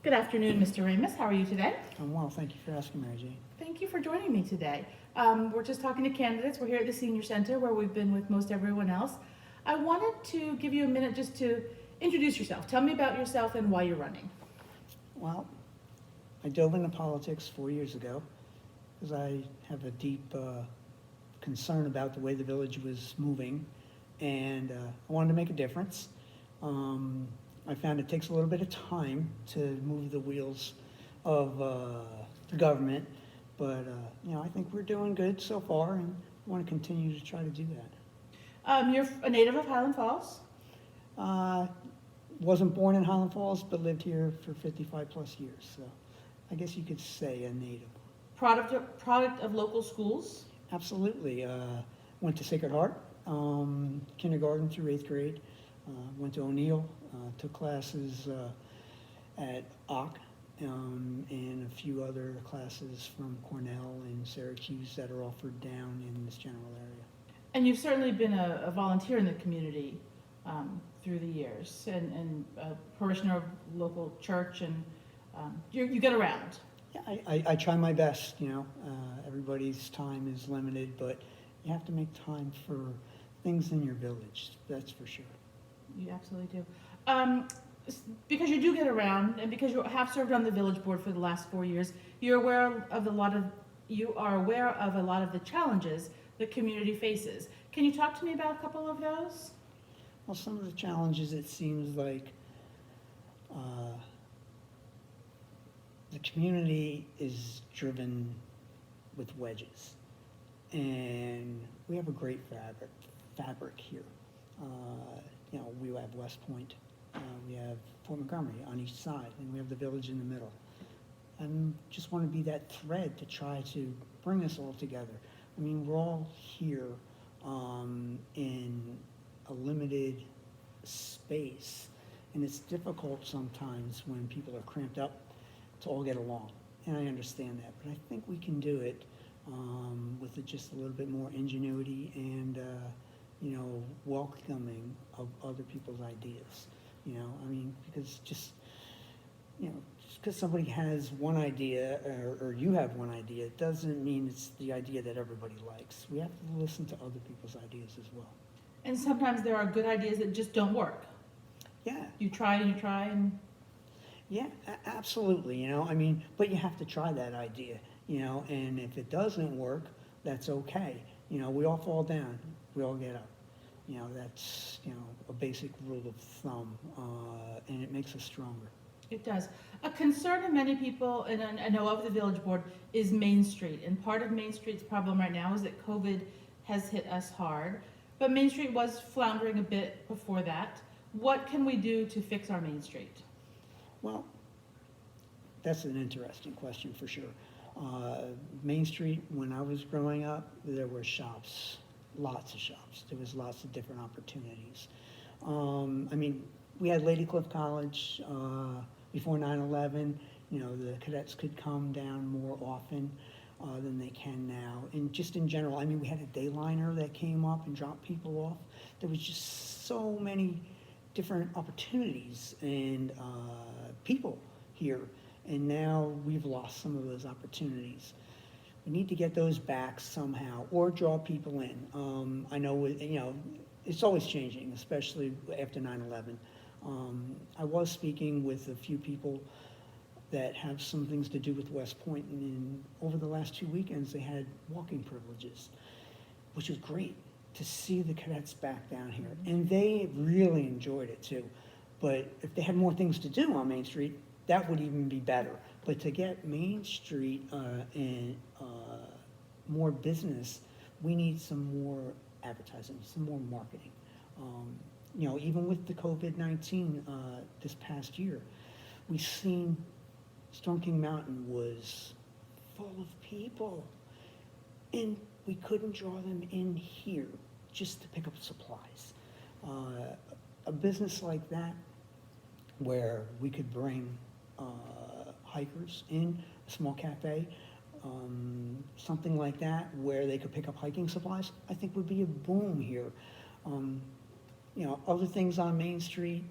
Good afternoon, Mr. Ramus. How are you today? I'm well, thank you for asking, Mary Jane. Thank you for joining me today. We're just talking to candidates. We're here at the Senior Center where we've been with most everyone else. I wanted to give you a minute just to introduce yourself. Tell me about yourself and why you're running. Well, I dove into politics 4 years ago because I have a deep concern about the way the village was moving, and I wanted to make a difference. I found it takes a little bit of time to move the wheels of the government, but I think we're doing good so far, and I want to continue to try to do that. You're a native of Highland Falls. Wasn't born in Highland Falls, but lived here for 55 plus years, so I guess you could say a native. Product of local schools. Absolutely. Went to Sacred Heart, kindergarten through 8th grade. Went to O'Neill, took classes at OC, and a few other classes from Cornell and Syracuse that are offered down in this general area. And you've certainly been a volunteer in the community through the years, and a parishioner of local church, and you get around. Yeah, I try my best, everybody's time is limited, but you have to make time for things in your village, that's for sure. You absolutely do. Because you do get around, and because you have served on the village board for the last 4 years, you are aware of a lot of the challenges the community faces. Can you talk to me about a couple of those? Well, some of the challenges, it seems like the community is driven with wedges, and we have a great fabric here. We have West Point, we have Fort Montgomery on each side, and we have the village in the middle. And just want to be that thread to try to bring us all together. I mean, we're all here in a limited space, and it's difficult sometimes when people are cramped up to all get along, and I understand that, but I think we can do it with just a little bit more ingenuity and welcoming of other people's ideas. Because just because somebody has one idea or you have one idea, it doesn't mean it's the idea that everybody likes. We have to listen to other people's ideas as well. And sometimes there are good ideas that just don't work. Yeah. You try and... Yeah, absolutely, but you have to try that idea, and if it doesn't work, that's okay. We all fall down, we all get up. That's, a basic rule of thumb, and it makes us stronger. It does. A concern of many people, and I know of the village board, is Main Street. And part of Main Street's problem right now is that COVID has hit us hard. But Main Street was floundering a bit before that. What can we do to fix our Main Street? Well, that's an interesting question for sure. Main Street, when I was growing up, there were shops, lots of shops. There was lots of different opportunities. We had Lady Cliff College before 9/11. The cadets could come down more often than they can now. And just in general, we had a dayliner that came up and dropped people off. There was just so many different opportunities and people here, and now we've lost some of those opportunities. We need to get those back somehow, or draw people in. I know, it's always changing, especially after 9/11. I was speaking with a few people that have some things to do with West Point, and over the last 2 weekends, they had walking privileges, which was great to see the cadets back down here, and they really enjoyed it too. But if they had more things to do on Main Street, that would even be better. But to get Main Street and more business, we need some more advertising, some more marketing. Even with the COVID-19 this past year, we've seen Storm King Mountain was full of people, and we couldn't draw them in here just to pick up supplies. A business like that, where we could bring hikers in, a small cafe, something like that, where they could pick up hiking supplies, I think would be a boom here. Other things on Main Street,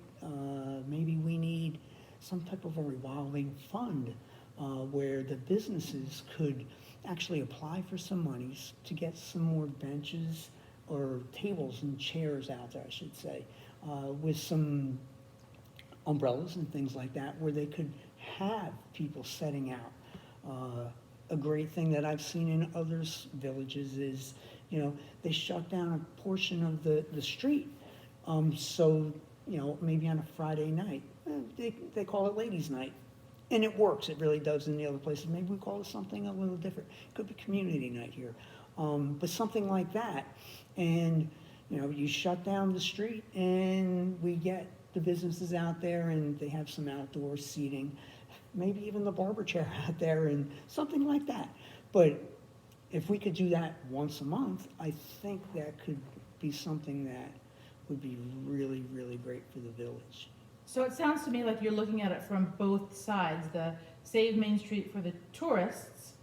maybe we need some type of a revolving fund where the businesses could actually apply for some monies to get some more benches or tables and chairs out there, I should say, with some umbrellas and things like that, where they could have people setting out. A great thing that I've seen in other villages is, they shut down a portion of the street. So, maybe on a Friday night, they call it ladies' night. And it works, it really does in the other places. Maybe we call it something a little different. It could be community night here. But something like that. And, you shut down the street and we get the businesses out there and they have some outdoor seating, maybe even the barber chair out there and something like that. But if we could do that once a month, I think that could be something that would be really, really great for the village. So it sounds to me like you're looking at it from both sides, the Save Main Street for the tourists,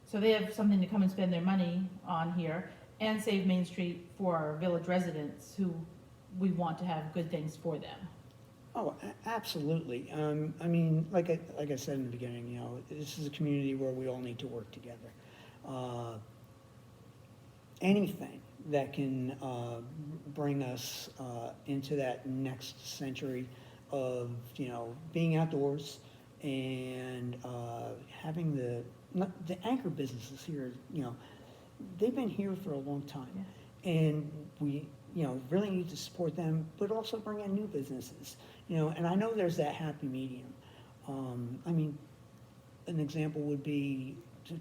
so they have something to come and spend their money on here, and Save Main Street for our village residents who we want to have good things for them. Oh, absolutely. Like I said in the beginning, this is a community where we all need to work together. Anything that can bring us into that next century of, being outdoors and having the anchor businesses here, they've been here for a long time. Yeah. And we, really need to support them, but also bring in new businesses. And I know there's that happy medium. An example would be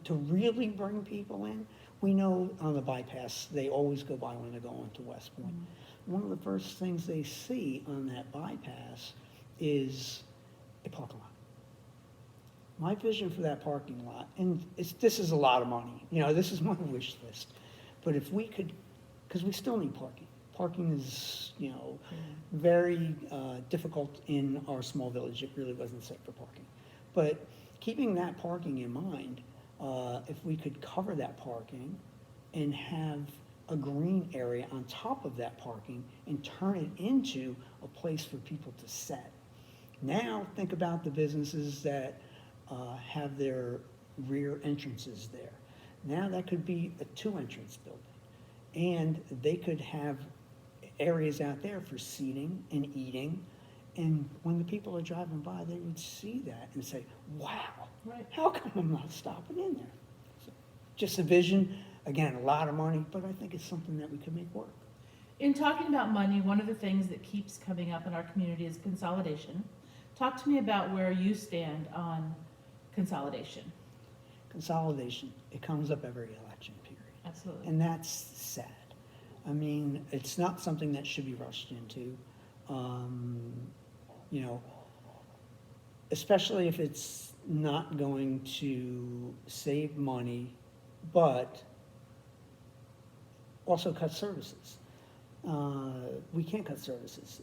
to really bring people in. We know on the bypass, they always go by when they're going to West Point. Mm-hmm. One of the first things they see on that bypass is a parking lot. My vision for that parking lot, and this is a lot of money, this is my wish list, but if we could, because we still need parking. Parking is, very difficult in our small village. It really wasn't set for parking. But keeping that parking in mind, if we could cover that parking and have a green area on top of that parking and turn it into a place for people to set. Now think about the businesses that have their rear entrances there. Now that could be a 2-entrance building. And they could have areas out there for seating and eating. And when the people are driving by, they would see that and say, wow, right, how come I'm not stopping in there? So, just a vision, again, a lot of money, but I think it's something that we can make work. In talking about money, one of the things that keeps coming up in our community is consolidation. Talk to me about where you stand on consolidation. Consolidation, it comes up every election period. Absolutely. And that's sad. It's not something that should be rushed into. Especially if it's not going to save money, but also cut services. We can't cut services.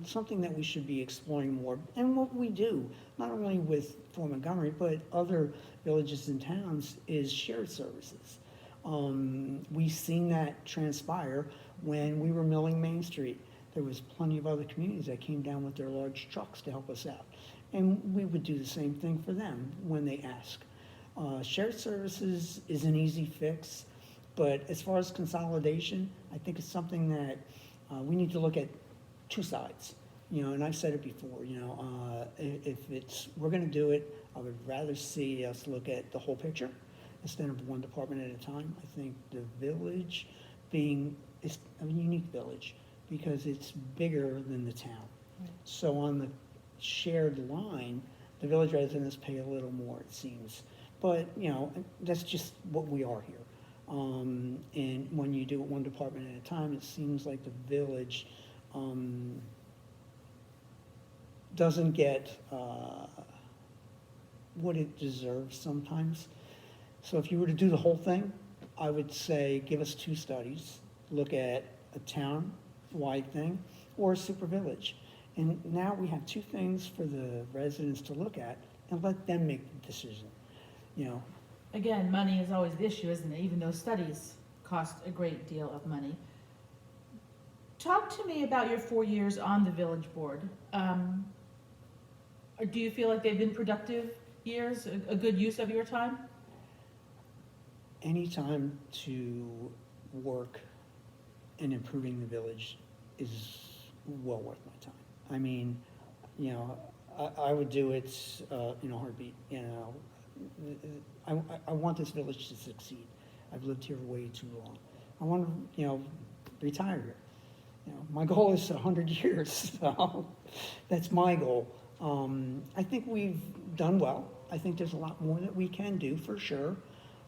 Something that we should be exploring more, and what we do, not only with Fort Montgomery, but other villages and towns, is shared services. We've seen that transpire when we were milling Main Street. There was plenty of other communities that came down with their large trucks to help us out. And we would do the same thing for them when they ask. Shared services is an easy fix, but as far as consolidation, I think it's something that we need to look at two sides. And I've said it before, if we're gonna do it, I would rather see us look at the whole picture instead of one department at a time. I think the village is a unique village because it's bigger than the town. Right. So on the shared line, the village residents pay a little more, it seems. But, that's just what we are here. And when you do it one department at a time, it seems like the village doesn't get what it deserves sometimes. So if you were to do the whole thing, I would say give us 2 studies. Look at a town-wide thing or a super village. And now we have 2 things for the residents to look at and let them make the decision. Again, money is always the issue, isn't it? Even though studies cost a great deal of money. Talk to me about your 4 years on the village board. Are Or do you feel like they've been productive years, a good use of your time? Any time to work in improving the village is well worth my time. I mean, you know, I would do it in a heartbeat, you know. I want this village to succeed. I've lived here way too long. I want to, you know, retire here. You know, my goal is 100 years, so that's my goal. I think we've done well. I think there's a lot more that we can do, for sure.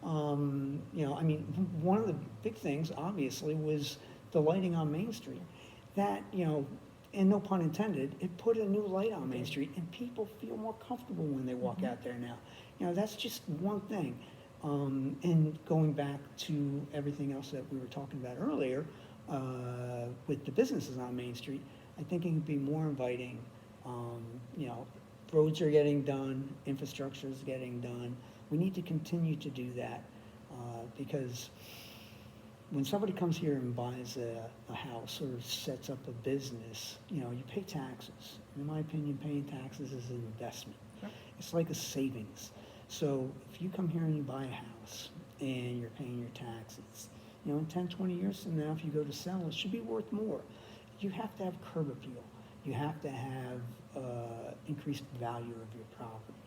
You know, I mean, one of the big things, obviously, was the lighting on Main Street. That, you know, and no pun intended, it put a new light on Main Street, and people feel more comfortable when they walk out there now. You know, that's just one thing. And going back to everything else that we were talking about earlier, with the businesses on Main Street, I think it can be more inviting. You know, roads are getting done, infrastructure is getting done. We need to continue to do that, because when somebody comes here and buys a house or sets up a business, you know, you pay taxes. In my opinion, paying taxes is an investment. Sure. It's like a savings. So if you come here and you buy a house and you're paying your taxes, you know, in 10, 20 years from now, if you go to sell, it should be worth more. You have to have curb appeal. You have to have increased value of your property.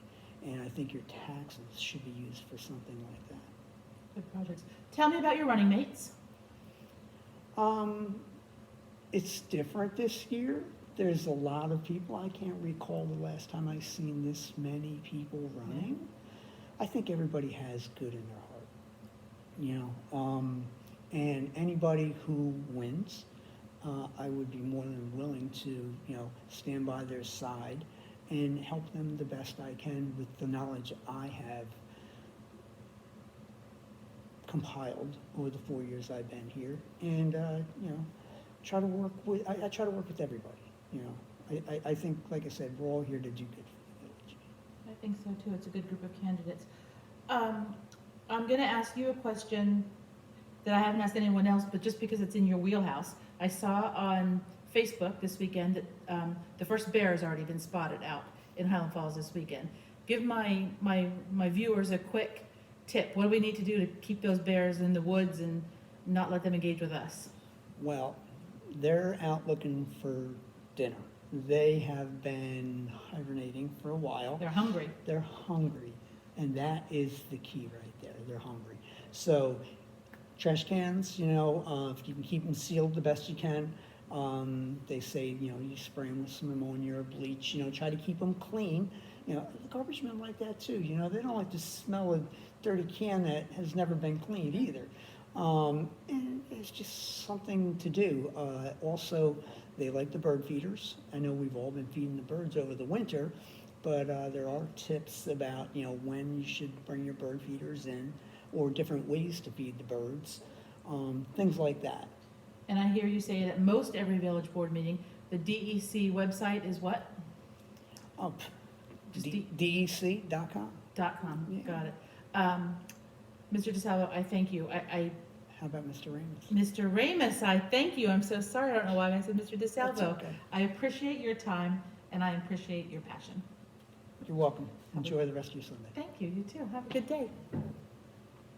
And I think your taxes should be used for something like that. Good projects. Tell me about your running mates. It's different this year. There's a lot of people. I can't recall the last time I've seen this many people running. I think everybody has good in their heart, you know. And anybody who wins, I would be more than willing to, you know, stand by their side and help them the best I can with the knowledge I have compiled over the 4 years I've been here, and you know, try to work with. I try to work with everybody. You know, I think, like I said, we're all here to do good for the village. I think so too. It's a good group of candidates. I'm going to ask you a question that I haven't asked anyone else, but just because it's in your wheelhouse. I saw on Facebook this weekend that the first bear has already been spotted out in Highland Falls this weekend. Give my viewers a quick tip. What do we need to do to keep those bears in the woods and not let them engage with us? Well, they're out looking for dinner. They have been hibernating for a while. They're hungry. They're hungry, and that is the key right there. They're hungry. So, trash cans, you know, if you can keep them sealed the best you can. They say, you know, you spray them with some ammonia or bleach, you know, try to keep them clean. You know, the garbage men like that too. You know, they don't like to smell a dirty can that has never been cleaned either. And it's just something to do. Also, they like the bird feeders. I know we've all been feeding the birds over the winter, but there are tips about, you know, when you should bring your bird feeders in, or different ways to feed the birds, things like that. And I hear you say it at most every village board meeting. The DEC website is what? Just DEC.com. .com. Yeah. Got it. Mr. DeSalvo, I thank you. How about Mr. Ramus? Mr. Ramus, I thank you. I'm so sorry. I don't know why I said Mr. DeSalvo. That's okay. I appreciate your time and I appreciate your passion. You're welcome. Enjoy the rest of your Sunday. Thank you. You too. Have a good day.